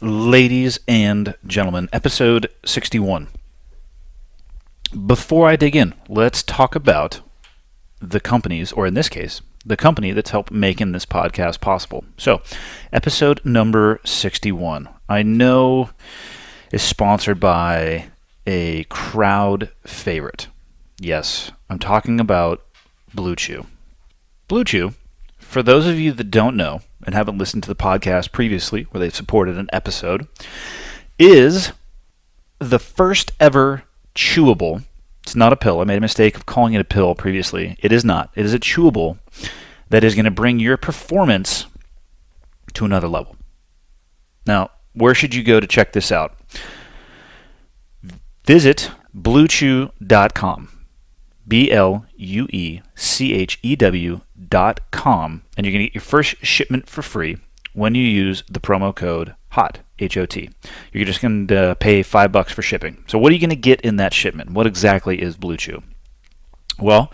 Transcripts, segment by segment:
ladies and gentlemen, episode 61. Before I dig in, let's talk about the companies, or in this case, the company that's helped making this podcast possible. So, episode number 61, I know is sponsored by a crowd favorite. Yes, I'm talking about Blue Chew. Blue Chew, for those of you that don't know and haven't listened to the podcast previously where they've supported an episode, is the first ever chewable. It's not a pill. I made a mistake of calling it a pill previously. It is not. It is a chewable that is going to bring your performance to another level. Now, where should you go to check this out? Visit bluechew.com. BLUECHEW.com, and you're going to get your first shipment for free when you use the promo code HOT, H-O-T. You're just going to pay $5 for shipping. So what are you going to get in that shipment? What exactly is Blue Chew? Well,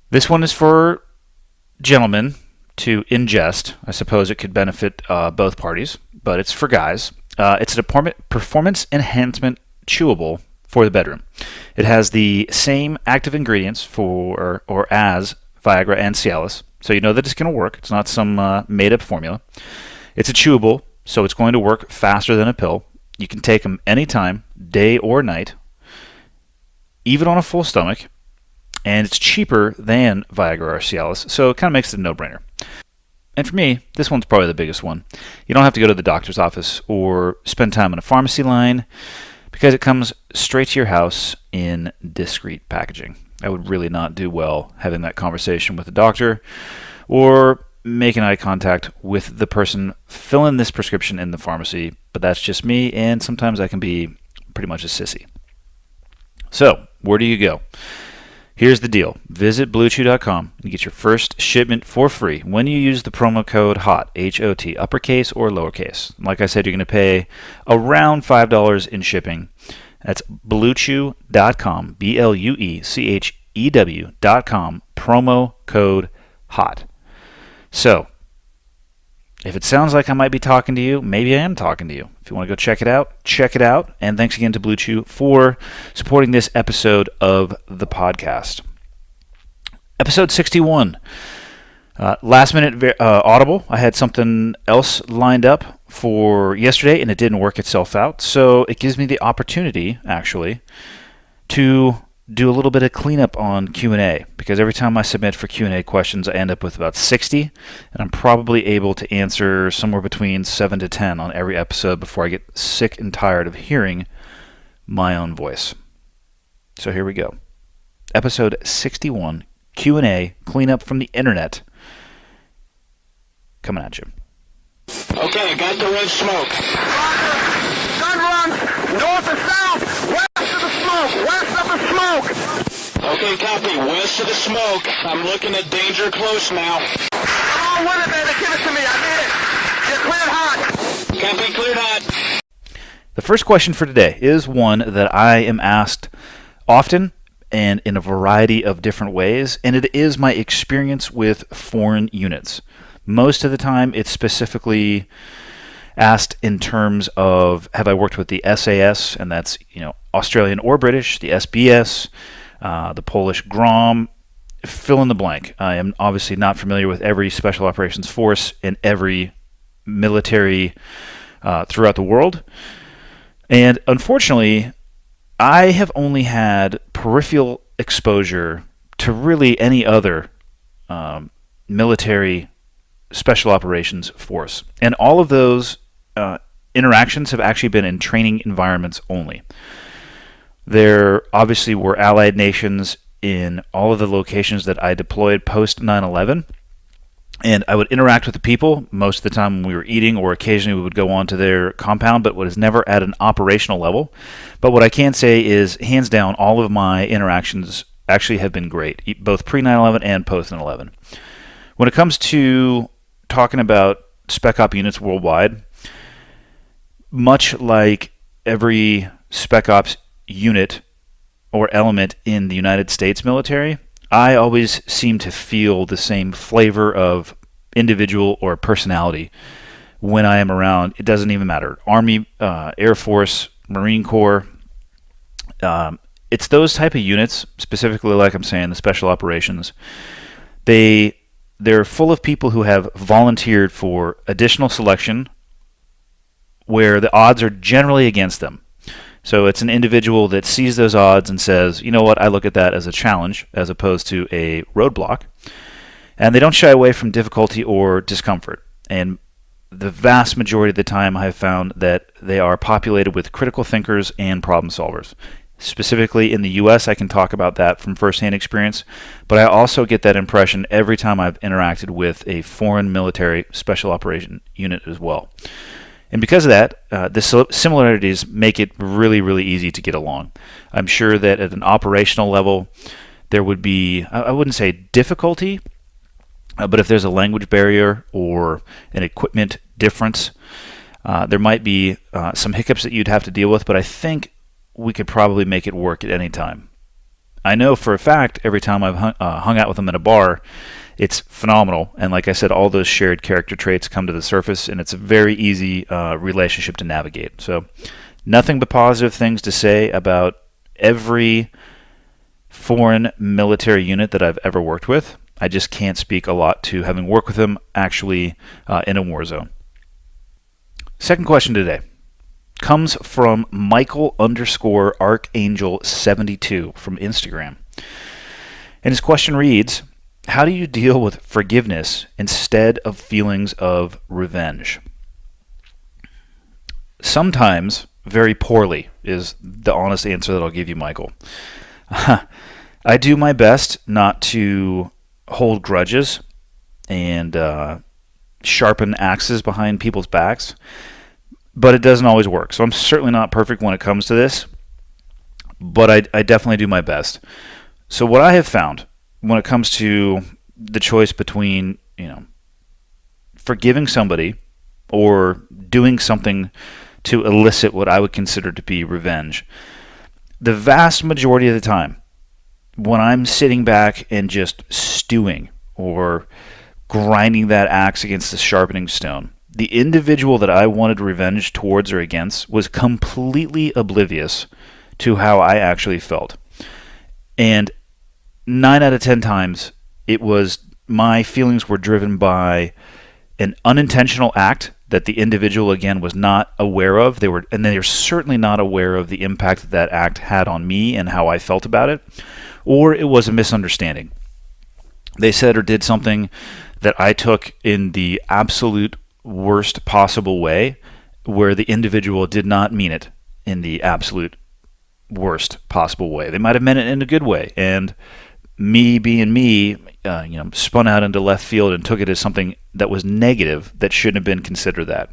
this one is for gentlemen to ingest. I suppose it could benefit both parties, but it's for guys. It's a performance enhancement chewable for the bedroom. It has the same active ingredients for or as Viagra and Cialis, so you know that it's going to work. It's not some made-up formula. It's a chewable, so it's going to work faster than a pill. You can take them anytime, day or night, even on a full stomach, and it's cheaper than Viagra or Cialis, so it kind of makes it a no-brainer. And for me, this one's probably the biggest one. You don't have to go to the doctor's office or spend time in a pharmacy line, because it comes straight to your house in discreet packaging. I would really not do well having that conversation with the doctor or making eye contact with the person filling this prescription in the pharmacy, but that's just me, and sometimes I can be pretty much a sissy. So, where do you go? Here's the deal. Visit bluechew.com and get your first shipment for free when you use the promo code HOT, H-O-T, uppercase or lowercase. Like I said, you're going to pay around $5 in shipping. That's bluechew.com, BLUECHEW.com, promo code HOT. So, if it sounds like I might be talking to you, maybe I am talking to you. If you want to go check it out, check it out. And thanks again to Blue Chew for supporting this episode of the podcast. Episode 61. Last minute audible. I had something else lined up for yesterday, and it didn't work itself out. So it gives me the opportunity, actually, to do a little bit of cleanup on Q&A, because every time I submit for Q&A questions, I end up with about 60, and I'm probably able to answer somewhere between 7 to 10 on every episode before I get sick and tired of hearing my own voice. So here we go. Episode 61, Q&A, cleanup from the internet, coming at you. Okay, got the red smoke. Gun run, north and south, west of the smoke, west of the smoke. Okay, copy, west of the smoke. I'm looking at danger close now. Come on with it, baby, give it to me, I need it. You're cleared hot. Copy, cleared hot. The first question for today is one that I am asked often and in a variety of different ways, and it is my experience with foreign units. Most of the time, it's specifically asked in terms of, have I worked with the SAS, and that's Australian or British, the SBS, the Polish GROM, fill in the blank. I am obviously not familiar with every special operations force in every military throughout the world, and unfortunately, I have only had peripheral exposure to really any other military special operations force. And all of those interactions have actually been in training environments only. There obviously were allied nations in all of the locations that I deployed post 9/11, and I would interact with the people most of the time when we were eating, or occasionally we would go onto their compound, but was never at an operational level. But what I can say is, hands down, all of my interactions actually have been great, both pre-9/11 and post-9/11. When it comes to talking about Spec Op units worldwide, much like every Spec Ops unit or element in the United States military, I always seem to feel the same flavor of individual or personality when I am around. It doesn't even matter. Army, Air Force, Marine Corps. It's those type of units, specifically, like I'm saying, the special operations. They're full of people who have volunteered for additional selection where the odds are generally against them. So it's an individual that sees those odds and says, you know what, I look at that as a challenge as opposed to a roadblock. And they don't shy away from difficulty or discomfort. And the vast majority of the time I have found that they are populated with critical thinkers and problem solvers. Specifically in the U.S., I can talk about that from firsthand experience, but I also get that impression every time I've interacted with a foreign military special operation unit as well. And because of that, the similarities make it really, really easy to get along. I'm sure that at an operational level, there would be, I wouldn't say difficulty, but if there's a language barrier or an equipment difference, there might be some hiccups that you'd have to deal with, but I think we could probably make it work at any time. I know for a fact every time I've hung out with them in a bar, it's phenomenal. And like I said, all those shared character traits come to the surface, and it's a very easy relationship to navigate. So nothing but positive things to say about every foreign military unit that I've ever worked with. I just can't speak a lot to having worked with them actually in a war zone. Second question today comes from Michael_Archangel72 from Instagram. And his question reads, how do you deal with forgiveness instead of feelings of revenge? Sometimes very poorly is the honest answer that I'll give you, Michael. I do my best not to hold grudges and sharpen axes behind people's backs, but it doesn't always work. So I'm certainly not perfect when it comes to this, but I definitely do my best. So what I have found when it comes to the choice between, forgiving somebody or doing something to elicit what I would consider to be revenge, the vast majority of the time, when I'm sitting back and just stewing or grinding that axe against the sharpening stone, the individual that I wanted revenge towards or against was completely oblivious to how I actually felt. And 9 out of 10 times, it was my feelings were driven by an unintentional act that the individual, again, was not aware of. They were certainly not aware of the impact that that act had on me and how I felt about it, or it was a misunderstanding. They said or did something that I took in the absolute worst possible way, where the individual did not mean it in the absolute worst possible way. They might have meant it in a good way, and me being me, spun out into left field and took it as something that was negative that shouldn't have been considered that.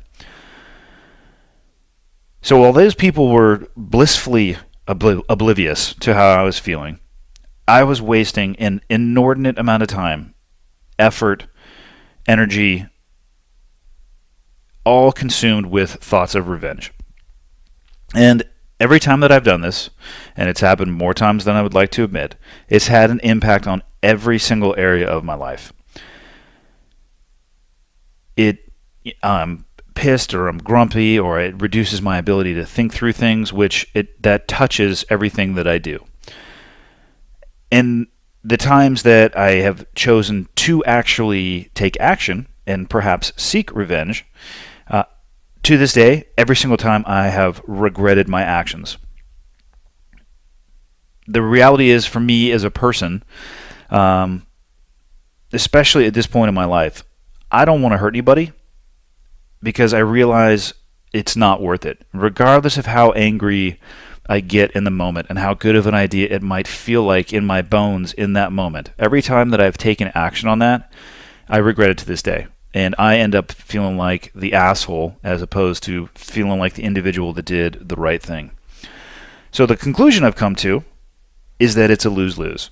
So while those people were blissfully oblivious to how I was feeling, I was wasting an inordinate amount of time, effort, energy, all consumed with thoughts of revenge. And every time that I've done this, and it's happened more times than I would like to admit, it's had an impact on every single area of my life. I'm pissed, or I'm grumpy, or it reduces my ability to think through things, that touches everything that I do. And the times that I have chosen to actually take action and perhaps seek revenge, to this day, every single time I have regretted my actions. The reality is, for me as a person, especially at this point in my life, I don't want to hurt anybody because I realize it's not worth it. Regardless of how angry I get in the moment and how good of an idea it might feel like in my bones in that moment, every time that I've taken action on that, I regret it to this day. And I end up feeling like the asshole as opposed to feeling like the individual that did the right thing. So the conclusion I've come to is that it's a lose-lose.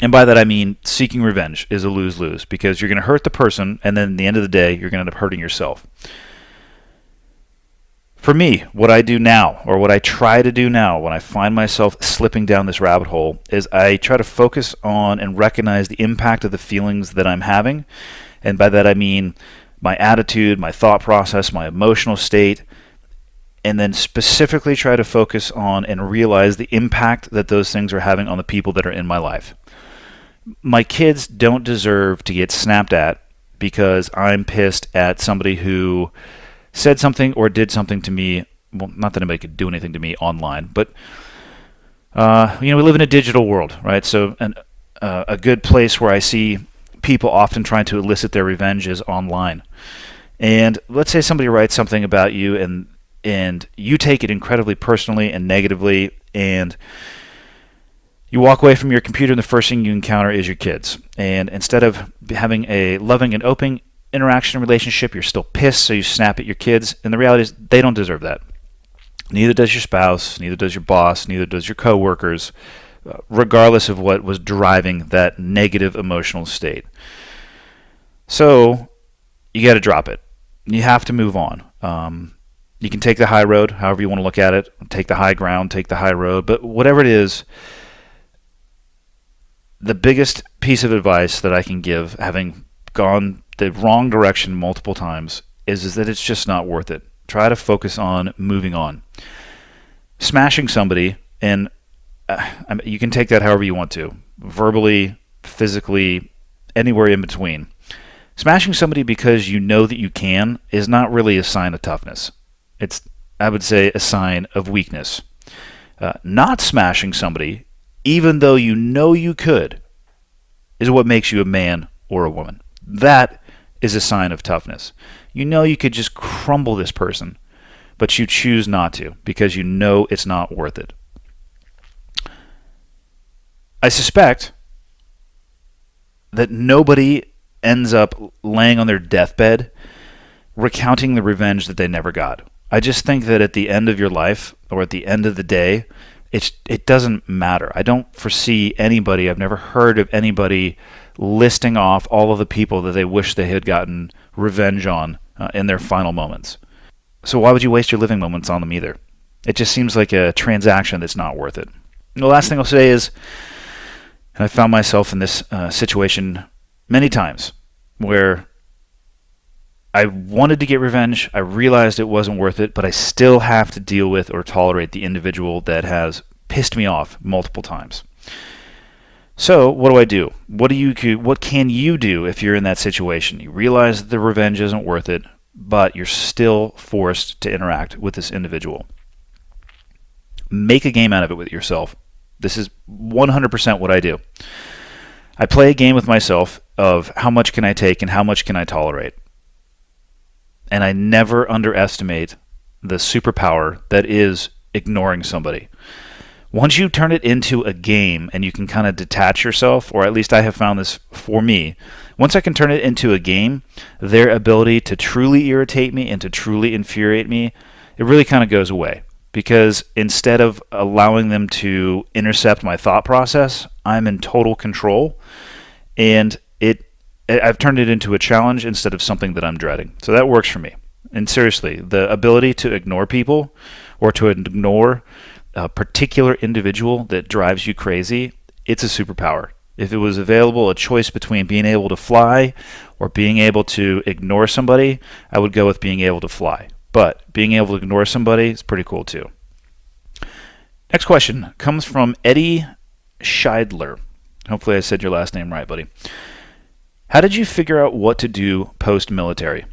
And by that I mean seeking revenge is a lose-lose, because you're going to hurt the person, and then at the end of the day, you're going to end up hurting yourself. For me, what I do now, or what I try to do now when I find myself slipping down this rabbit hole, is I try to focus on and recognize the impact of the feelings that I'm having. And by that I mean my attitude, my thought process, my emotional state, and then specifically try to focus on and realize the impact that those things are having on the people that are in my life. My kids don't deserve to get snapped at because I'm pissed at somebody who said something or did something to me. Well, not that anybody could do anything to me online, but we live in a digital world, right? So a good place where I see people often trying to elicit their revenge is online. And let's say somebody writes something about you and you take it incredibly personally and negatively, and you walk away from your computer and the first thing you encounter is your kids. And instead of having a loving and open interaction and relationship, you're still pissed, so you snap at your kids. And the reality is they don't deserve that. Neither does your spouse, neither does your boss, neither does your coworkers, regardless of what was driving that negative emotional state. So you got to drop it. You have to move on. You can take the high road, however you want to look at it. Take the high ground, take the high road. But whatever it is, the biggest piece of advice that I can give, having gone the wrong direction multiple times, is that it's just not worth it. Try to focus on moving on. Smashing somebody, and you can take that however you want to, verbally, physically, anywhere in between. Smashing somebody because you know that you can is not really a sign of toughness. It's, I would say, a sign of weakness. Not smashing somebody, even though you know you could, is what makes you a man or a woman. That is a sign of toughness. You know you could just crumble this person, but you choose not to because you know it's not worth it. I suspect that nobody ends up laying on their deathbed recounting the revenge that they never got. I just think that at the end of your life, or at the end of the day, it doesn't matter. I don't foresee anybody, I've never heard of anybody listing off all of the people that they wish they had gotten revenge on in their final moments. So why would you waste your living moments on them either? It just seems like a transaction that's not worth it. And the last thing I'll say is, and I found myself in this situation many times where I wanted to get revenge, I realized it wasn't worth it, but I still have to deal with or tolerate the individual that has pissed me off multiple times. So what do? What can you do if you're in that situation? You realize that the revenge isn't worth it, but you're still forced to interact with this individual. Make a game out of it with yourself. This is 100% what I do. I play a game with myself of how much can I take and how much can I tolerate. And I never underestimate the superpower that is ignoring somebody. Once you turn it into a game and you can kind of detach yourself, or at least I have found this for me, once I can turn it into a game, their ability to truly irritate me and to truly infuriate me, it really kind of goes away. Because instead of allowing them to intercept my thought process, I'm in total control, and I've turned it into a challenge instead of something that I'm dreading. So that works for me. And seriously, the ability to ignore people or to ignore a particular individual that drives you crazy, it's a superpower. If it was available, a choice between being able to fly or being able to ignore somebody, I would go with being able to fly. But being able to ignore somebody is pretty cool too. Next question comes from Eddie Scheidler. Hopefully I said your last name right, buddy. How did you figure out what to do post-military?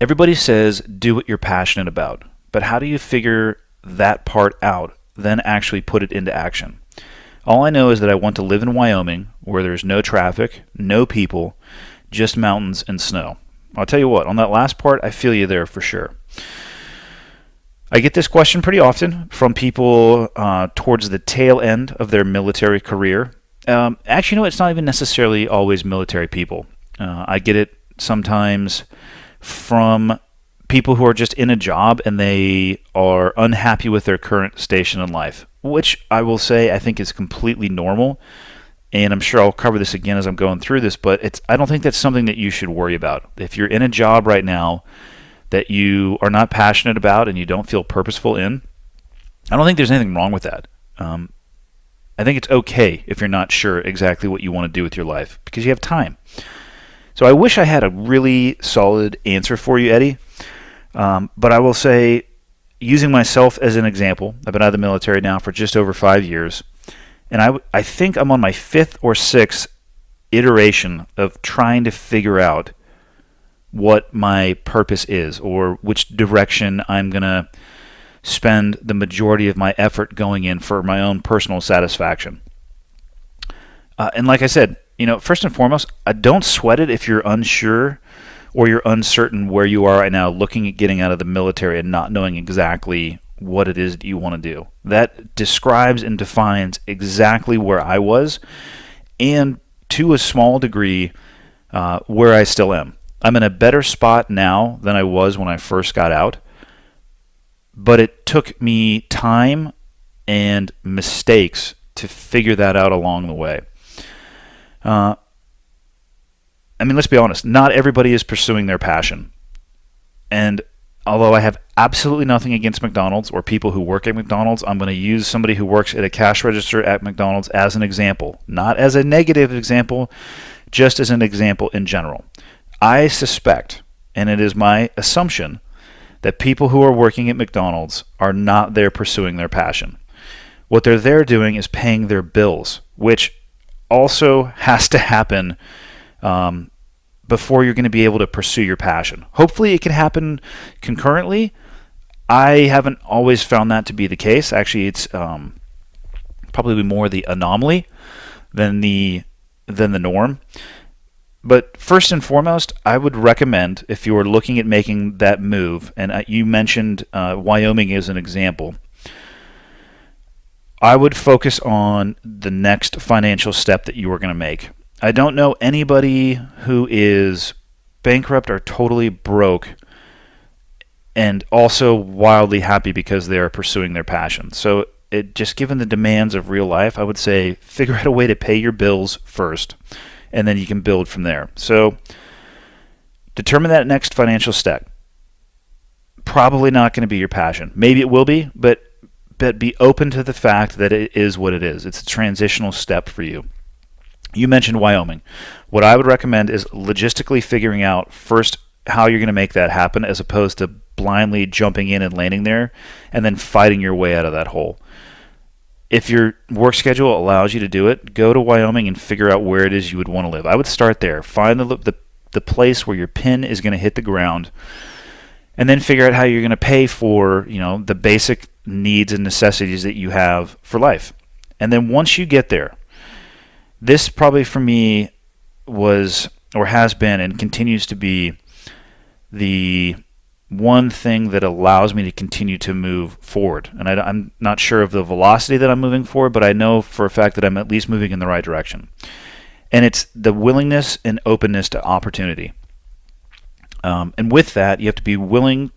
Everybody says do what you're passionate about, but how do you figure that part out, then actually put it into action? All I know is that I want to live in Wyoming where there's no traffic, no people, just mountains and snow. I'll tell you what, on that last part, I feel you there for sure. I get this question pretty often from people towards the tail end of their military career. Actually, no, it's not even necessarily always military people. I get it sometimes from people who are just in a job and they are unhappy with their current station in life, which I will say I think is completely normal. And I'm sure I'll cover this again as I'm going through this, but I don't think that's something that you should worry about. If you're in a job right now that you are not passionate about and you don't feel purposeful in, I don't think there's anything wrong with that. I think it's okay if you're not sure exactly what you want to do with your life because you have time. So I wish I had a really solid answer for you, Eddie. But I will say, using myself as an example, I've been out of the military now for just over 5 years, and I think I'm on my 5th or 6th iteration of trying to figure out what my purpose is, or which direction I'm going to spend the majority of my effort going in for my own personal satisfaction. And like I said, first and foremost, don't sweat it if you're unsure or you're uncertain where you are right now, looking at getting out of the military and not knowing exactly what it is that you want to do. That describes and defines exactly where I was, and to a small degree, where I still am. I'm in a better spot now than I was when I first got out, but it took me time and mistakes to figure that out along the way. Let's be honest, not everybody is pursuing their passion. And although I have absolutely nothing against McDonald's or people who work at McDonald's, I'm going to use somebody who works at a cash register at McDonald's as an example. Not as a negative example, just as an example in general. I suspect, and it is my assumption, that people who are working at McDonald's are not there pursuing their passion. What they're there doing is paying their bills, which also has to happen before you're going to be able to pursue your passion. Hopefully it can happen concurrently. I haven't always found that to be the case. Actually, it's probably more the anomaly than the norm. But first and foremost, I would recommend, if you are looking at making that move, and you mentioned Wyoming as an example, I would focus on the next financial step that you are going to make. I don't know anybody who is bankrupt or totally broke and also wildly happy because they are pursuing their passion. So just given the demands of real life, I would say figure out a way to pay your bills first, and then you can build from there. So determine that next financial step. Probably not going to be your passion. Maybe it will be, but be open to the fact that it is what it is. It's a transitional step for you. You mentioned Wyoming. What I would recommend is logistically figuring out first how you're going to make that happen, as opposed to blindly jumping in and landing there and then fighting your way out of that hole. If your work schedule allows you to do it, go to Wyoming and figure out where it is you would want to live. I would start there. Find the place where your pin is going to hit the ground, and then figure out how you're going to pay for, the basic needs and necessities that you have for life. And then once you get there, this probably for me was, or has been and continues to be, the one thing that allows me to continue to move forward. And I'm not sure of the velocity that I'm moving forward, but I know for a fact that I'm at least moving in the right direction. And it's the willingness and openness to opportunity. And with that, you have to be willing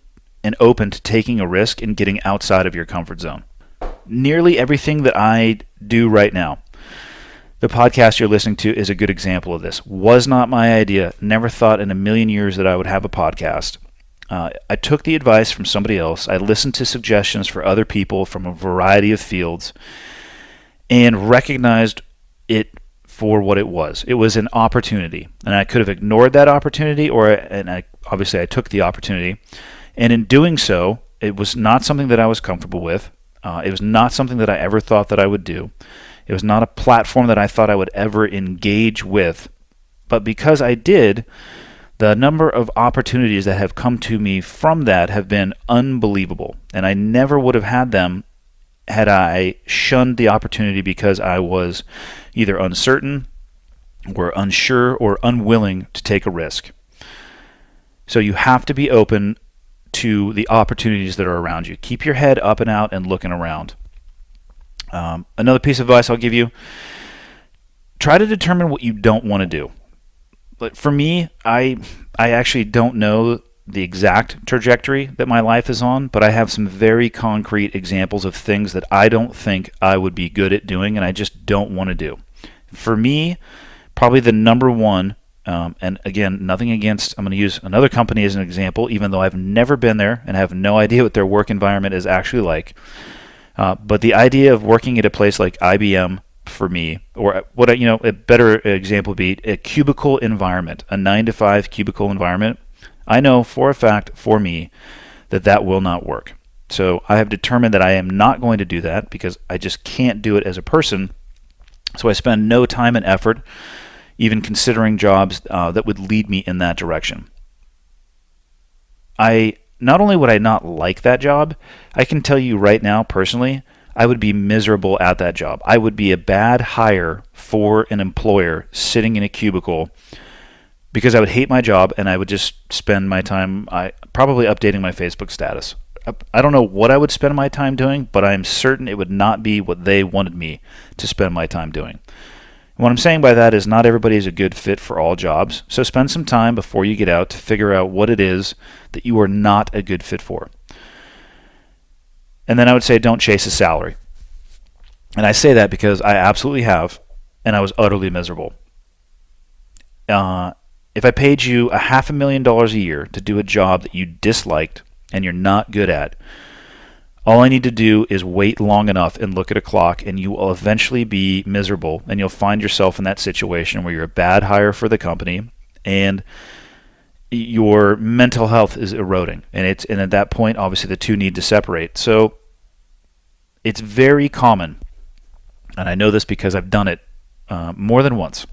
and open to taking a risk and getting outside of your comfort zone. Nearly everything that I do right now, the podcast you're listening to is a good example of this. Was not my idea. Never thought in a million years that I would have a podcast. I took the advice from somebody else. I listened to suggestions for other people from a variety of fields and recognized it for what it was. It was an opportunity, and I could have ignored that opportunity, obviously I took the opportunity. And in doing so, it was not something that I was comfortable with. It was not something that I ever thought that I would do. It was not a platform that I thought I would ever engage with. But because I did, the number of opportunities that have come to me from that have been unbelievable. And I never would have had them had I shunned the opportunity because I was either uncertain or unsure or unwilling to take a risk. So you have to be open to the opportunities that are around you. Keep your head up and out and looking around. Another piece of advice I'll give you, try to determine what you don't want to do. But for me, I actually don't know the exact trajectory that my life is on, but I have some very concrete examples of things that I don't think I would be good at doing and I just don't want to do. For me, probably the number one, and again, nothing against, I'm going to use another company as an example, even though I've never been there and have no idea what their work environment is actually like. But the idea of working at a place like IBM for me, or a better example would be a cubicle environment, a 9 to 5 cubicle environment. I know for a fact for me that will not work. So I have determined that I am not going to do that because I just can't do it as a person. So I spend no time and effort even considering jobs that would lead me in that direction. Not only would I not like that job, I can tell you right now personally, I would be miserable at that job. I would be a bad hire for an employer sitting in a cubicle because I would hate my job and I would just spend my time probably updating my Facebook status. I don't know what I would spend my time doing, but I'm certain it would not be what they wanted me to spend my time doing. What I'm saying by that is not everybody is a good fit for all jobs, so spend some time before you get out to figure out what it is that you are not a good fit for. And then I would say don't chase a salary. And I say that because I absolutely have, and I was utterly miserable. If I paid you $500,000 a year to do a job that you disliked and you're not good at, all I need to do is wait long enough and look at a clock, and you will eventually be miserable, and you'll find yourself in that situation where you're a bad hire for the company, and your mental health is eroding. And at that point, obviously, the two need to separate. So it's very common, and I know this because I've done it more than once.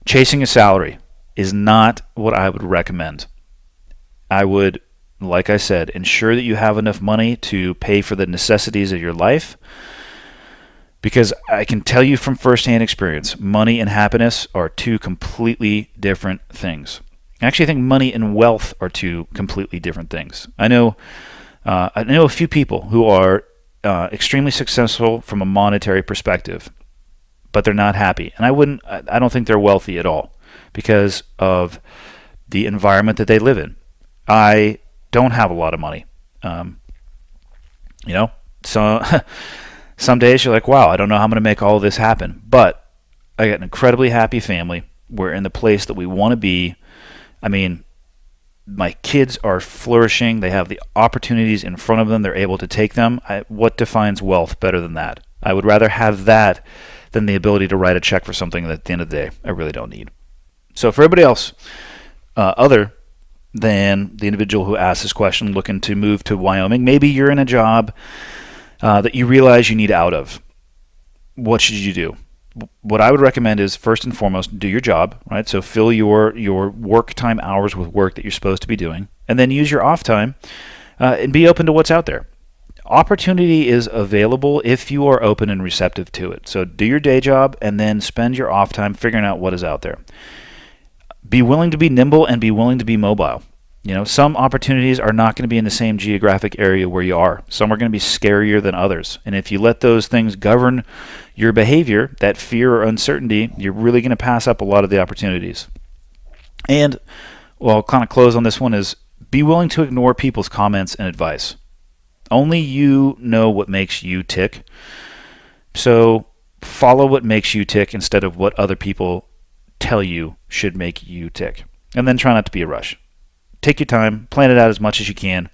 Chasing a salary is not what I would recommend. I would, like I said, ensure that you have enough money to pay for the necessities of your life, because I can tell you from firsthand experience, money and happiness are two completely different things. I actually think money and wealth are two completely different things. I know a few people who are extremely successful from a monetary perspective, but they're not happy. And I don't think they're wealthy at all because of the environment that they live in. I don't have a lot of money. So some days you're like, wow, I don't know how I'm going to make all of this happen. But I got an incredibly happy family. We're in the place that we want to be. I mean, my kids are flourishing. They have the opportunities in front of them. They're able to take them. What defines wealth better than that? I would rather have that than the ability to write a check for something that at the end of the day I really don't need. So for everybody else, other than the individual who asked this question looking to move to Wyoming, maybe you're in a job that you realize you need out of. What should you do? What I would recommend is, first and foremost, do your job, right? So fill your work time hours with work that you're supposed to be doing, and then use your off time and be open to what's out there. Opportunity is available if you are open and receptive to it. So do your day job and then spend your off time figuring out what is out there. Be willing to be nimble and be willing to be mobile. Some opportunities are not going to be in the same geographic area where you are. Some are going to be scarier than others. And if you let those things govern your behavior, that fear or uncertainty, you're really going to pass up a lot of the opportunities. And, well, I'll kind of close on this one, is be willing to ignore people's comments and advice. Only you know what makes you tick. So follow what makes you tick instead of what other people tell you should make you tick. And then try not to be a rush. Take your time, plan it out as much as you can.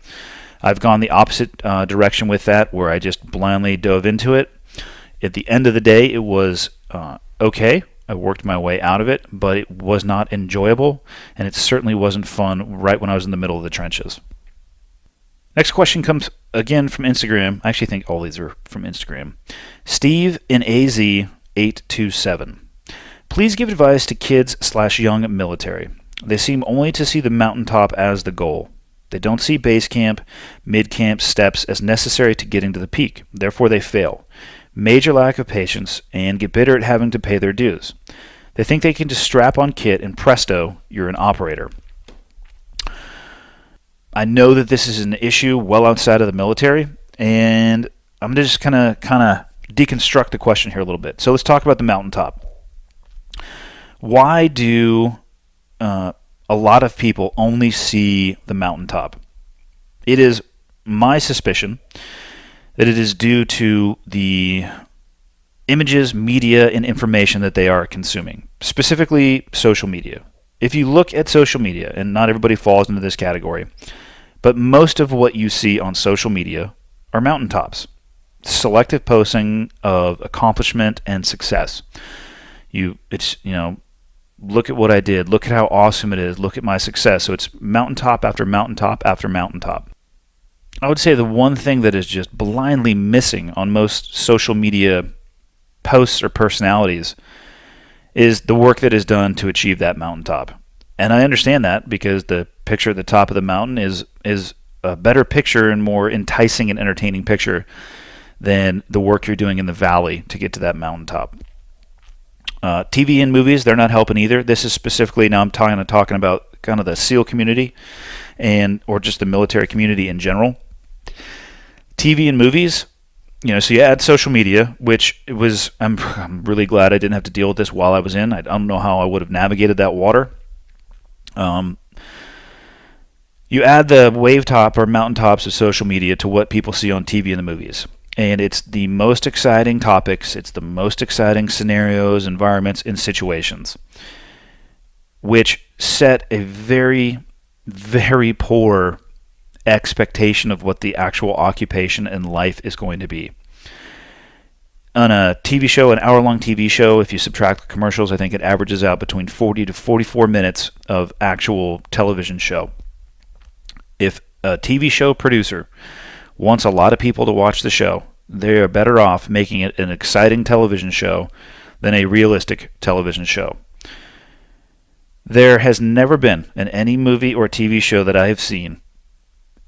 I've gone the opposite direction with that, where I just blindly dove into it. At the end of the day, it was okay. I worked my way out of it, but it was not enjoyable, and it certainly wasn't fun right when I was in the middle of the trenches. Next question comes again from Instagram. I actually think all these are from Instagram. Steve in AZ827. Please give advice to kids/young military. They seem only to see the mountaintop as the goal. They don't see base camp, mid-camp steps as necessary to getting to the peak. Therefore, they fail. Major lack of patience and get bitter at having to pay their dues. They think they can just strap on kit and presto, you're an operator. I know that this is an issue well outside of the military, and I'm just kind of deconstruct the question here a little bit. So let's talk about the mountaintop. Why do a lot of people only see the mountaintop? It is my suspicion that it is due to the images, media, and information that they are consuming, specifically social media. If you look at social media, and not everybody falls into this category, but most of what you see on social media are mountaintops. selective posting of accomplishment and success. Look at what I did. Look at how awesome it is. Look at my success. So it's mountaintop after mountaintop after mountaintop. I would say the one thing that is just blindly missing on most social media posts or personalities is the work that is done to achieve that mountaintop. And I understand that because the picture at the top of the mountain is a better picture and more enticing and entertaining picture than the work you're doing in the valley to get to that mountaintop. TV and movies, they're not helping either. This is specifically, now I'm talking about kind of the SEAL community or just the military community in general. TV and movies, so you add social media, which I'm really glad I didn't have to deal with this while I was in. I don't know how I would have navigated that water. You add the wave top or mountaintops of social media to what people see on TV and the movies. And it's the most exciting topics, it's the most exciting scenarios, environments, and situations, which set a very, very poor expectation of what the actual occupation and life is going to be. On a TV show, an hour-long TV show, if you subtract the commercials, I think it averages out between 40 to 44 minutes of actual television show. If a TV show producer wants a lot of people to watch the show, they are better off making it an exciting television show than a realistic television show. There has never been, in any movie or TV show that I have seen,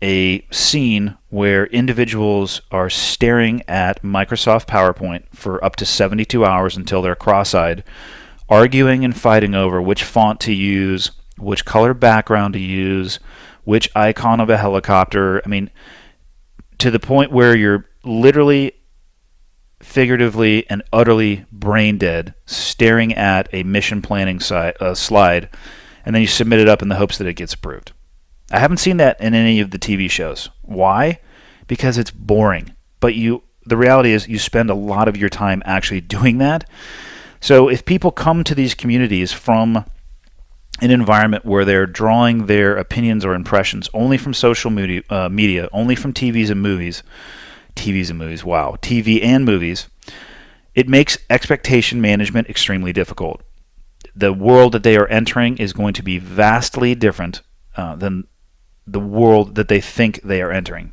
a scene where individuals are staring at Microsoft PowerPoint for up to 72 hours until they're cross-eyed, arguing and fighting over which font to use, which color background to use, which icon of a helicopter. I mean, to the point where you're literally, figuratively, and utterly brain dead, staring at a mission planning slide, and then you submit it up in the hopes that it gets approved. I haven't seen that in any of the TV shows. Why? Because it's boring. But the reality is you spend a lot of your time actually doing that. So if people come to these communities from an environment where they're drawing their opinions or impressions only from social media, only from TV and movies, it makes expectation management extremely difficult. The world that they are entering is going to be vastly different than the world that they think they are entering.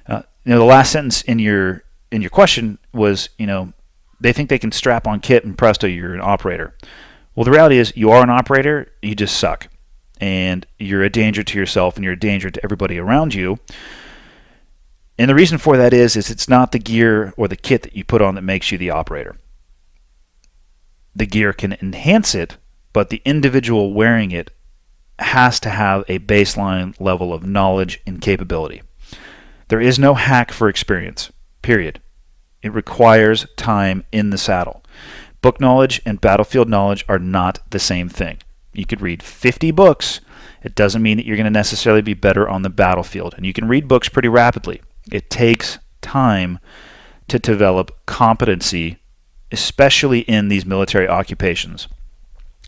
The last sentence in your question was, they think they can strap on kit and presto, you're an operator. Well, the reality is you are an operator, you just suck. And you're a danger to yourself and you're a danger to everybody around you. And the reason for that is it's not the gear or the kit that you put on that makes you the operator. The gear can enhance it, but the individual wearing it has to have a baseline level of knowledge and capability. There is no hack for experience, period. It requires time in the saddle. Book knowledge and battlefield knowledge are not the same thing. You could read 50 books. It doesn't mean that you're going to necessarily be better on the battlefield. And you can read books pretty rapidly. It takes time to develop competency, especially in these military occupations.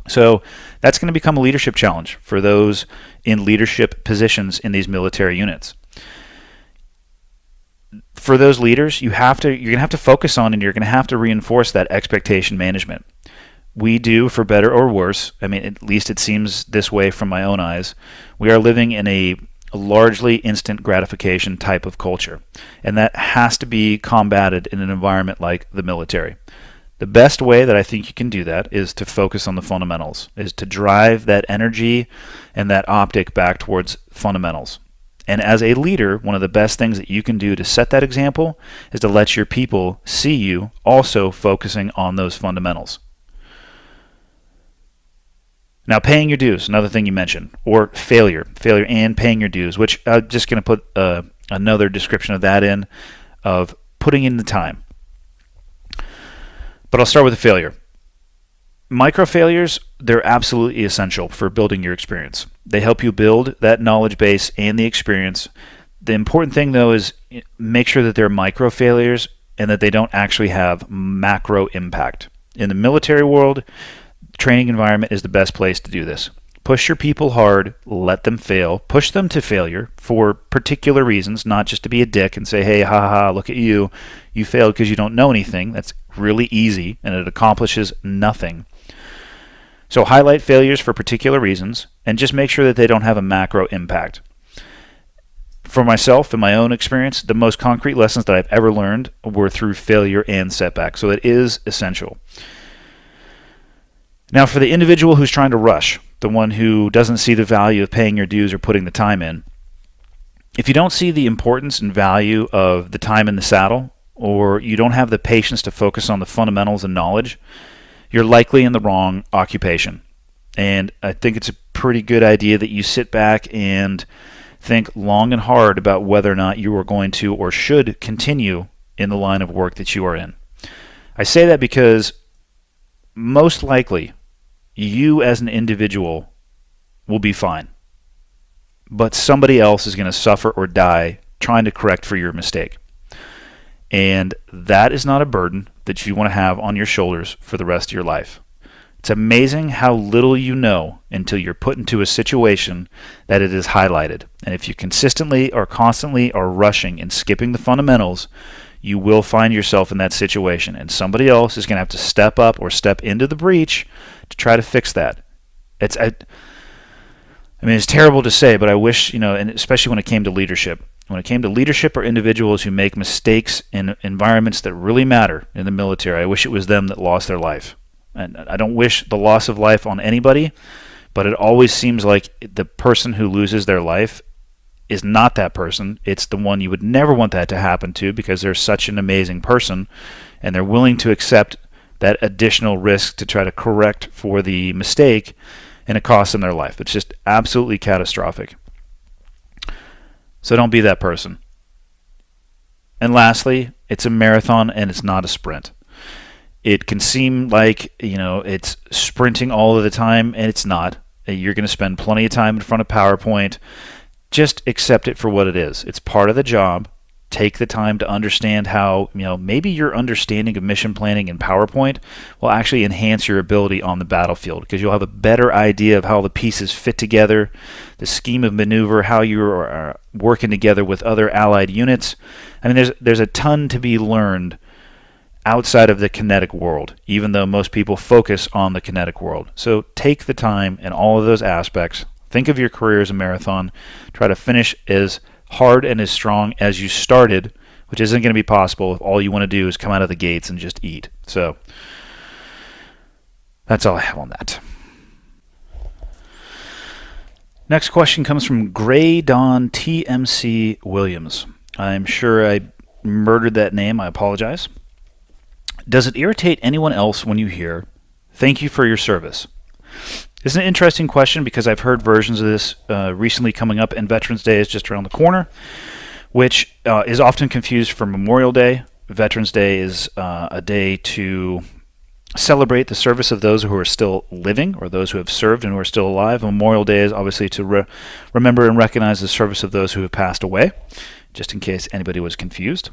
So that's going to become a leadership challenge for those in leadership positions in these military units. For those leaders, you're going to have to focus on and you're going to have to reinforce that expectation management. We do, for better or worse, at least it seems this way from my own eyes, we are living in a largely instant gratification type of culture. And that has to be combated in an environment like the military. The best way that I think you can do that is to focus on the fundamentals, is to drive that energy and that optic back towards fundamentals. And as a leader, one of the best things that you can do to set that example is to let your people see you also focusing on those fundamentals. Now, paying your dues, another thing you mentioned, or failure and paying your dues, which I'm just going to put another description of that in, of putting in the time. But I'll start with the failure. Micro failures, they're absolutely essential for building your experience. They help you build that knowledge base and the experience. The important thing, though, is make sure that they're micro failures and that they don't actually have macro impact. In the military world, training environment is the best place to do this. Push your people hard, let them fail, push them to failure for particular reasons, not just to be a dick and say, hey, ha ha, look at you, you failed because you don't know anything. That's really easy and it accomplishes nothing. So highlight failures for particular reasons and just make sure that they don't have a macro impact. For myself, in my own experience, the most concrete lessons that I've ever learned were through failure and setback. So it is essential. Now, for the individual who's trying to rush, the one who doesn't see the value of paying your dues or putting the time in, if you don't see the importance and value of the time in the saddle, or you don't have the patience to focus on the fundamentals and knowledge, you're likely in the wrong occupation. And I think it's a pretty good idea that you sit back and think long and hard about whether or not you are going to or should continue in the line of work that you are in. I say that because most likely you as an individual will be fine, but somebody else is going to suffer or die trying to correct for your mistake. And that is not a burden that you want to have on your shoulders for the rest of your life. It's amazing how little you know until you're put into a situation that it is highlighted. And if you consistently or constantly are rushing and skipping the fundamentals, you will find yourself in that situation. And somebody else is going to have to step up or step into the breach to try to fix that. I mean, it's terrible to say, but I wish, and especially when it came to leadership. When it came to leadership or individuals who make mistakes in environments that really matter in the military, I wish it was them that lost their life. And I don't wish the loss of life on anybody, but it always seems like the person who loses their life is not that person. It's the one you would never want that to happen to because they're such an amazing person and they're willing to accept that additional risk to try to correct for the mistake, and it costs them their life. It's just absolutely catastrophic. So don't be that person. And lastly, it's a marathon and it's not a sprint. It can seem like, it's sprinting all of the time, and it's not. You're going to spend plenty of time in front of PowerPoint. Just accept it for what it is. It's part of the job. Take the time to understand how, maybe your understanding of mission planning in PowerPoint will actually enhance your ability on the battlefield because you'll have a better idea of how the pieces fit together, the scheme of maneuver, how you're working together with other allied units. I mean, there's a ton to be learned outside of the kinetic world, even though most people focus on the kinetic world. So take the time in all of those aspects. Think of your career as a marathon. Try to finish as hard and as strong as you started, which isn't going to be possible if all you want to do is come out of the gates and just eat. So that's all I have on that. Next question comes from Gray Dawn TMC Williams. I'm sure I murdered that name. I apologize. Does it irritate anyone else when you hear, "Thank you for your service"? It's an interesting question because I've heard versions of this recently coming up, and Veterans Day is just around the corner, which is often confused for Memorial Day. Veterans Day is a day to celebrate the service of those who are still living or those who have served and who are still alive. Memorial Day is obviously to remember and recognize the service of those who have passed away, just in case anybody was confused.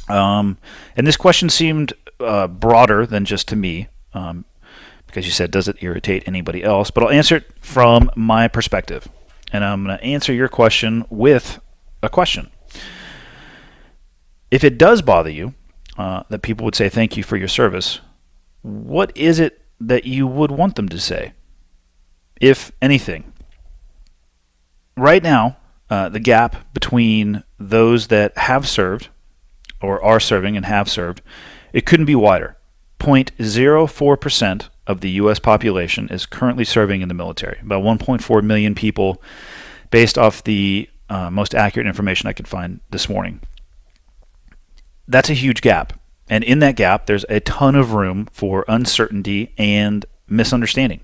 And this question seemed broader than just to me, because you said, does it irritate anybody else? But I'll answer it from my perspective. And I'm going to answer your question with a question. If it does bother you that people would say thank you for your service, what is it that you would want them to say, if anything? Right now, the gap between those that have served or are serving and have served, it couldn't be wider. 0.04% of the U.S. population is currently serving in the military. About 1.4 million people, based off the most accurate information I could find this morning. That's a huge gap. And in that gap, there's a ton of room for uncertainty and misunderstanding.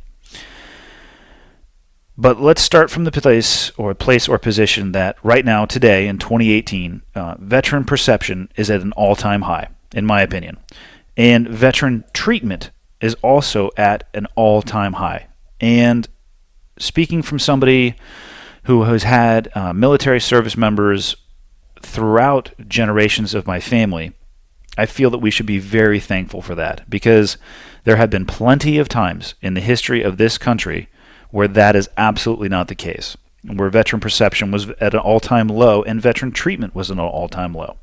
But let's start from the place or position that right now, today, in 2018, veteran perception is at an all-time high, in my opinion. And veteran treatment is also at an all-time high. And speaking from somebody who has had military service members throughout generations of my family, I feel that we should be very thankful for that, because there have been plenty of times in the history of this country where that is absolutely not the case, where veteran perception was at an all-time low and veteran treatment was at an all-time low.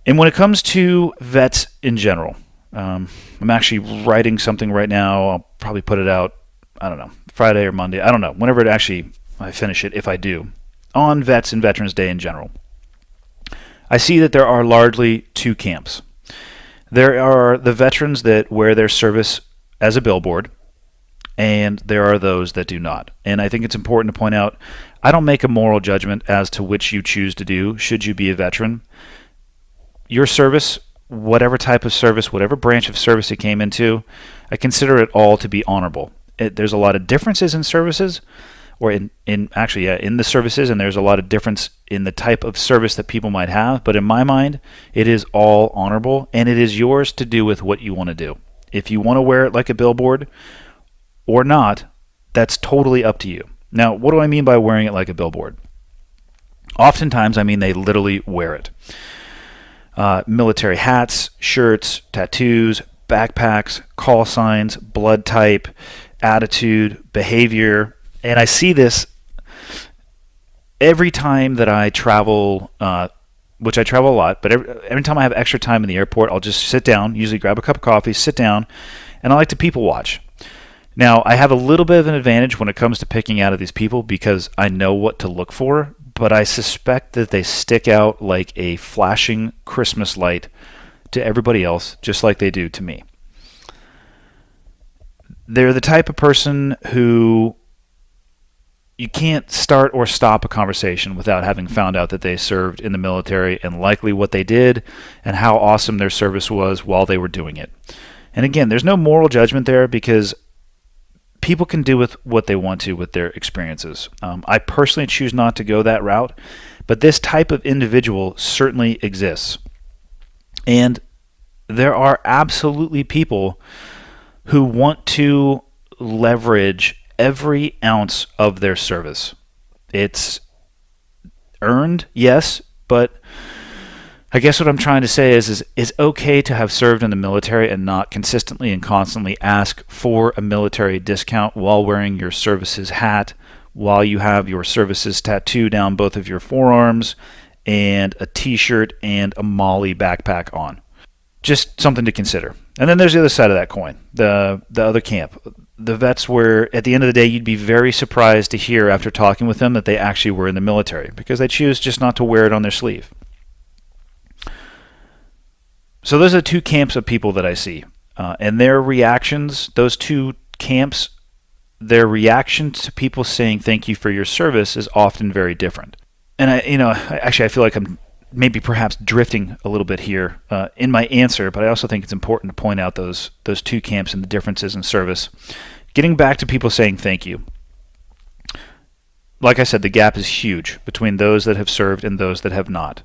And when it comes to vets in general, I'm actually writing something right now. I'll probably put it out, I don't know, Friday or Monday. I don't know, whenever I finish it, if I do, on vets and Veterans Day in general. I see that there are largely two camps. There are the veterans that wear their service as a billboard, and there are those that do not. And I think it's important to point out, I don't make a moral judgment as to which you choose to do should you be a veteran. Your service, whatever type of service, whatever branch of service it came into, I consider it all to be honorable. There's a lot of differences in services, or in the services, and there's a lot of difference in the type of service that people might have, but in my mind, it is all honorable, and it is yours to do with what you want to do. If you want to wear it like a billboard or not, that's totally up to you. Now, what do I mean by wearing it like a billboard? Oftentimes, I mean they literally wear it. Military hats, shirts, tattoos, backpacks, call signs, blood type, attitude, behavior. And I see this every time that I travel, which I travel a lot, but every time I have extra time in the airport, I'll just sit down, usually grab a cup of coffee, sit down, and I like to people watch. Now, I have a little bit of an advantage when it comes to picking out of these people because I know what to look for, but I suspect that they stick out like a flashing Christmas light to everybody else, just like they do to me. They're the type of person who you can't start or stop a conversation without having found out that they served in the military and likely what they did and how awesome their service was while they were doing it. And again, there's no moral judgment there because people can do with what they want to with their experiences. I personally choose not to go that route, but this type of individual certainly exists. And there are absolutely people who want to leverage every ounce of their service. It's earned, yes, but I guess what I'm trying to say is it's okay to have served in the military and not consistently and constantly ask for a military discount while wearing your services hat, while you have your services tattoo down both of your forearms, and a t-shirt and a Molly backpack on. Just something to consider. And then there's the other side of that coin, the other camp. The vets where, at the end of the day, you'd be very surprised to hear after talking with them that they actually were in the military because they choose just not to wear it on their sleeve. So those are two camps of people that I see. And their reactions, those two camps, their reaction to people saying thank you for your service is often very different. And I feel like I'm maybe perhaps drifting a little bit here in my answer, but I also think it's important to point out those two camps and the differences in service. Getting back to people saying thank you. Like I said, the gap is huge between those that have served and those that have not.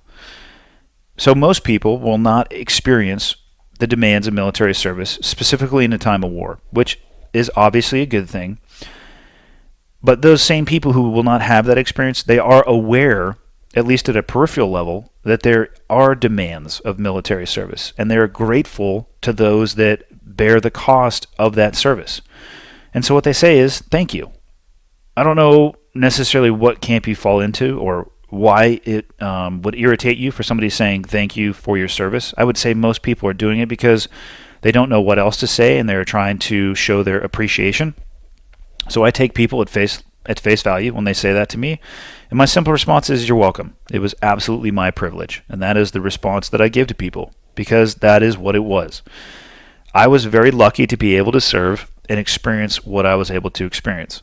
So most people will not experience the demands of military service, specifically in a time of war, which is obviously a good thing. But those same people who will not have that experience, they are aware, at least at a peripheral level, that there are demands of military service, and they're grateful to those that bear the cost of that service. And so what they say is, thank you. I don't know necessarily what camp you fall into or why it would irritate you for somebody saying thank you for your service. I would say most people are doing it because they don't know what else to say and they're trying to show their appreciation. So I take people at face value when they say that to me, and my simple response is, you're welcome. It was absolutely my privilege, and that is the response that I give to people because that is what it was. I was very lucky to be able to serve and experience what I was able to experience.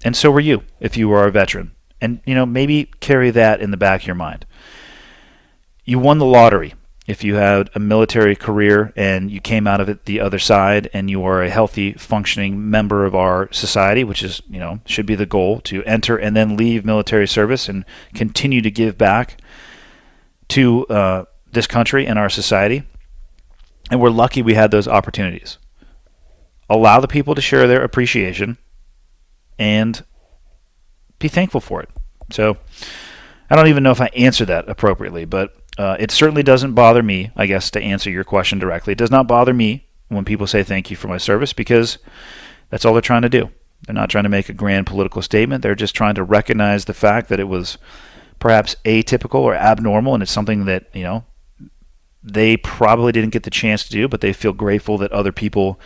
And so were you, if you were a veteran. And, maybe carry that in the back of your mind. You won the lottery if you had a military career and you came out of it the other side and you are a healthy, functioning member of our society, which is, should be the goal, to enter and then leave military service and continue to give back to this country and our society. And we're lucky we had those opportunities. Allow the people to share their appreciation and be thankful for it. So I don't even know if I answered that appropriately, but it certainly doesn't bother me, I guess, to answer your question directly. It does not bother me when people say thank you for my service because That's all they're trying to do. They're not trying to make a grand political statement. They're just trying to recognize the fact that it was perhaps atypical or abnormal, and it's something that, they probably didn't get the chance to do, but they feel grateful that other people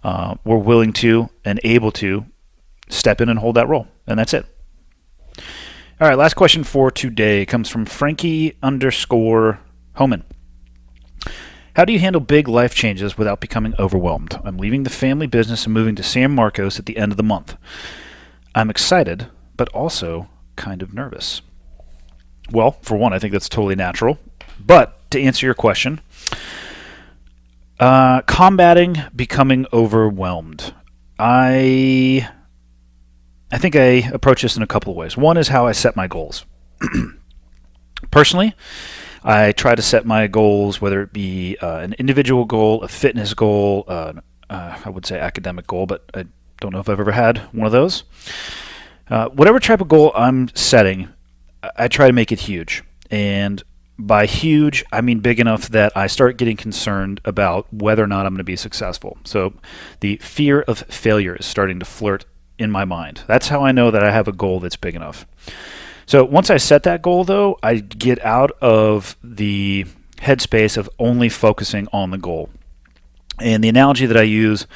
were willing to and able to step in and hold that role. And that's it. All right, last question for today comes from Frankie_Homan. How do you handle big life changes without becoming overwhelmed? I'm leaving the family business and moving to San Marcos at the end of the month. I'm excited, but also kind of nervous. Well, for one, I think that's totally natural. But to answer your question, combating becoming overwhelmed. I think I approach this in a couple of ways. One is how I set my goals. Personally, I try to set my goals, whether it be an individual goal, a fitness goal, I would say academic goal, but I don't know if I've ever had one of those. Whatever type of goal I'm setting, I try to make it huge. And by huge, I mean big enough that I start getting concerned about whether or not I'm going to be successful. So the fear of failure is starting to flirt in my mind. That's how I know that I have a goal that's big enough. So once I set that goal, though, I get out of the headspace of only focusing on the goal. And the analogy that I use,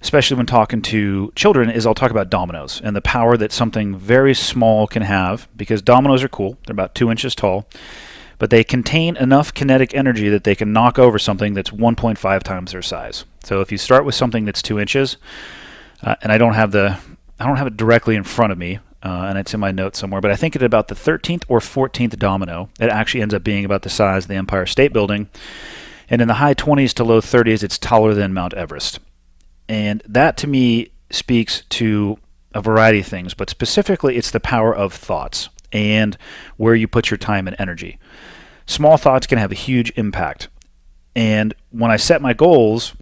especially when talking to children, is I'll talk about dominoes and the power that something very small can have, because dominoes are cool. They're about 2 inches tall, but they contain enough kinetic energy that they can knock over something that's 1.5 times their size. So if you start with something that's 2 inches, and I don't have it directly in front of me, and it's in my notes somewhere, but I think at about the 13th or 14th domino, it actually ends up being about the size of the Empire State Building. And in the high 20s to low 30s, it's taller than Mount Everest. And that, to me, speaks to a variety of things, but specifically it's the power of thoughts and where you put your time and energy. Small thoughts can have a huge impact. And when I set my goals,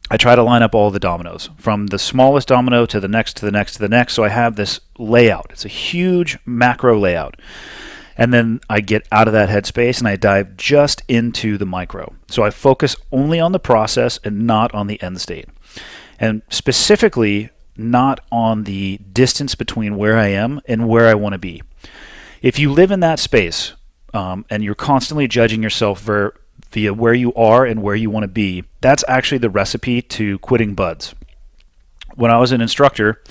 I try to line up all the dominoes, from the smallest domino to the next, to the next, to the next. So I have this layout. It's a huge macro layout. And then I get out of that headspace and I dive just into the micro. So I focus only on the process and not on the end state. And specifically, not on the distance between where I am and where I want to be. If you live in that space and you're constantly judging yourself via where you are and where you want to be, that's actually the recipe to quitting buds. When I was an instructor,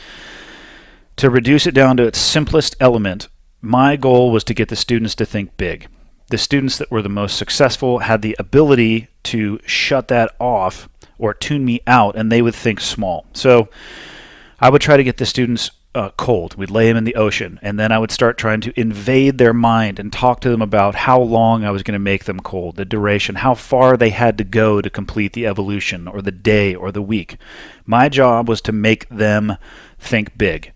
to reduce it down to its simplest element, my goal was to get the students to think big. The students that were the most successful had the ability to shut that off or tune me out, and they would think small. So I would try to get the students cold. We'd lay them in the ocean, and then I would start trying to invade their mind and talk to them about how long I was going to make them cold, the duration, how far they had to go to complete the evolution or the day or the week. My job was to make them think big.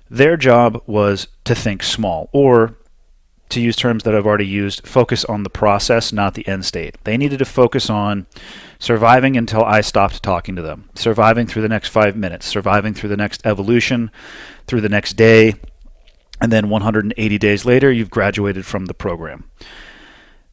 Their job was to think small, or to use terms that I've already used, focus on the process, not the end state. They needed to focus on surviving until I stopped talking to them, surviving through the next 5 minutes, surviving through the next evolution, through the next day, and then 180 days later, you've graduated from the program.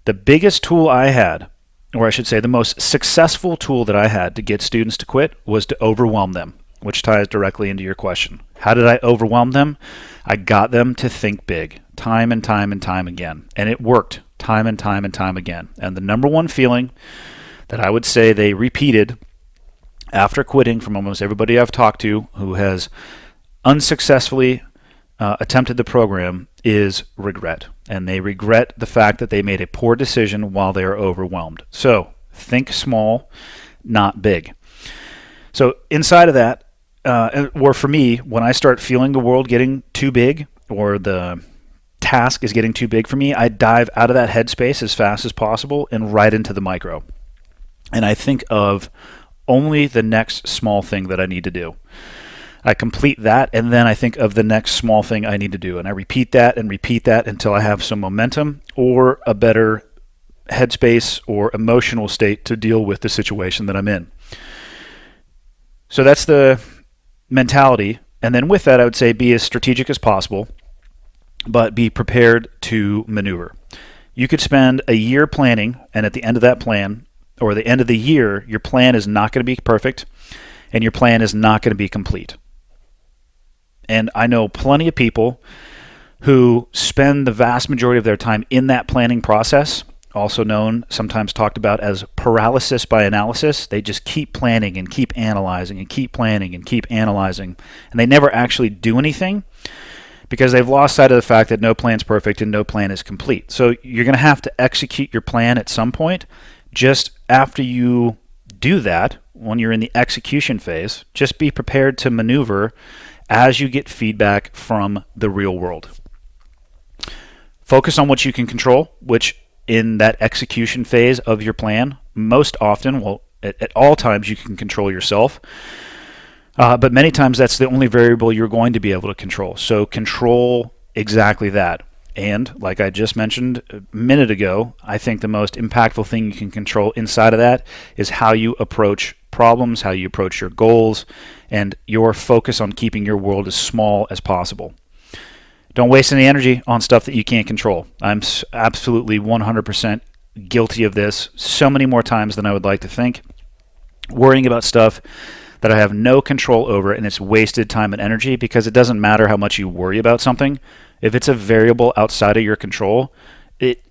The biggest tool I had, or I should say the most successful tool that I had to get students to quit, was to overwhelm them, which ties directly into your question. How did I overwhelm them? I got them to think big, time and time and time again. And it worked time and time and time again. And the number one feeling that I would say they repeated after quitting, from almost everybody I've talked to who has unsuccessfully attempted the program, is regret. And they regret the fact that they made a poor decision while they are overwhelmed. So think small, not big. So inside of that, or for me, when I start feeling the world getting too big, or the task is getting too big for me, I dive out of that headspace as fast as possible and right into the micro. And I think of only the next small thing that I need to do. I complete that, and then I think of the next small thing I need to do. And I repeat that until I have some momentum or a better headspace or emotional state to deal with the situation that I'm in. So that's the mentality. And then with that, I would say be as strategic as possible, but be prepared to maneuver. You could spend a year planning, and at the end of that plan, or the end of the year, your plan is not going to be perfect, and your plan is not going to be complete. And I know plenty of people who spend the vast majority of their time in that planning process, also known, sometimes talked about as paralysis by analysis. They just keep planning and keep analyzing and keep planning and keep analyzing, and they never actually do anything because they've lost sight of the fact that no plan's perfect and no plan is complete. So you're going to have to execute your plan at some point. Just after you do that, when you're in the execution phase, just be prepared to maneuver as you get feedback from the real world. Focus on what you can control, which in that execution phase of your plan, most often, well, at all times you can control yourself, but many times that's the only variable you're going to be able to control. So control exactly that. And like I just mentioned a minute ago, I think the most impactful thing you can control inside of that is how you approach problems, how you approach your goals, and your focus on keeping your world as small as possible. Don't waste any energy on stuff that you can't control. I'm absolutely 100% guilty of this so many more times than I would like to think. Worrying about stuff that I have no control over, and it's wasted time and energy, because it doesn't matter how much you worry about something. If it's a variable outside of your control, the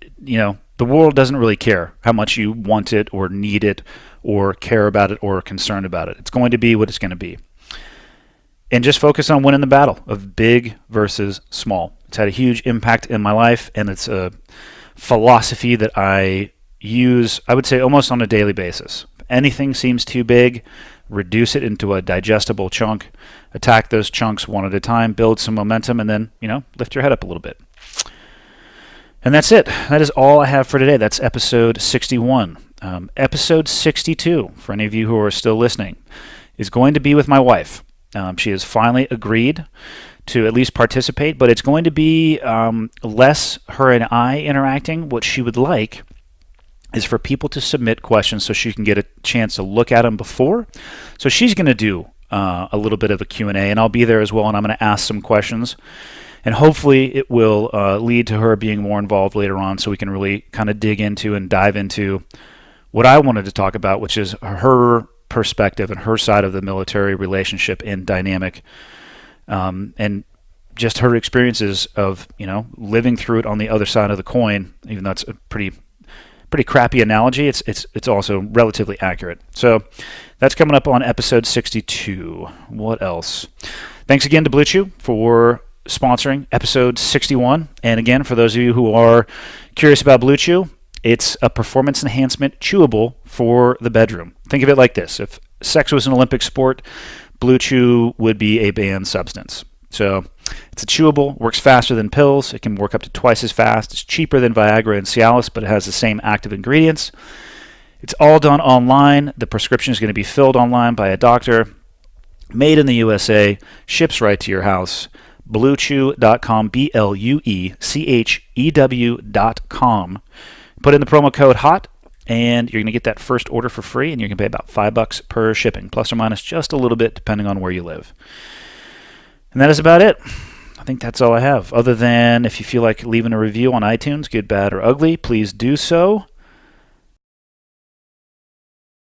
world doesn't really care how much you want it or need it or care about it or are concerned about it. It's going to be what it's going to be. And just focus on winning the battle of big versus small. It's had a huge impact in my life, and it's a philosophy that I use, I would say, almost on a daily basis. If anything seems too big, reduce it into a digestible chunk, attack those chunks one at a time, build some momentum, and then, lift your head up a little bit. And that's it. That is all I have for today. That's episode 61. Episode 62, for any of you who are still listening, is going to be with my wife. She has finally agreed to at least participate, but it's going to be less her and I interacting. What she would like is for people to submit questions so she can get a chance to look at them before. So she's going to do a little bit of a Q&A, and I'll be there as well, and I'm going to ask some questions. And hopefully it will lead to her being more involved later on, so we can really kind of dig into and dive into what I wanted to talk about, which is her perspective and her side of the military relationship and dynamic, and just her experiences of living through it on the other side of the coin. Even though it's a pretty crappy analogy, it's also relatively accurate. So that's coming up on episode 62. What else? Thanks again to Blue Chew for sponsoring episode 61. And again, for those of you who are curious about Blue Chew, it's a performance enhancement chewable for the bedroom. Think of it like this. If sex was an Olympic sport, Blue Chew would be a banned substance. So it's a chewable, works faster than pills. It can work up to twice as fast. It's cheaper than Viagra and Cialis, but it has the same active ingredients. It's all done online. The prescription is going to be filled online by a doctor. Made in the USA, ships right to your house. BlueChew.com, BlueChew.com. Put in the promo code HOT, and you're going to get that first order for free, and you're going to pay about $5 per shipping, plus or minus just a little bit depending on where you live. And that is about it. I think that's all I have. Other than if you feel like leaving a review on iTunes, good, bad, or ugly, please do so.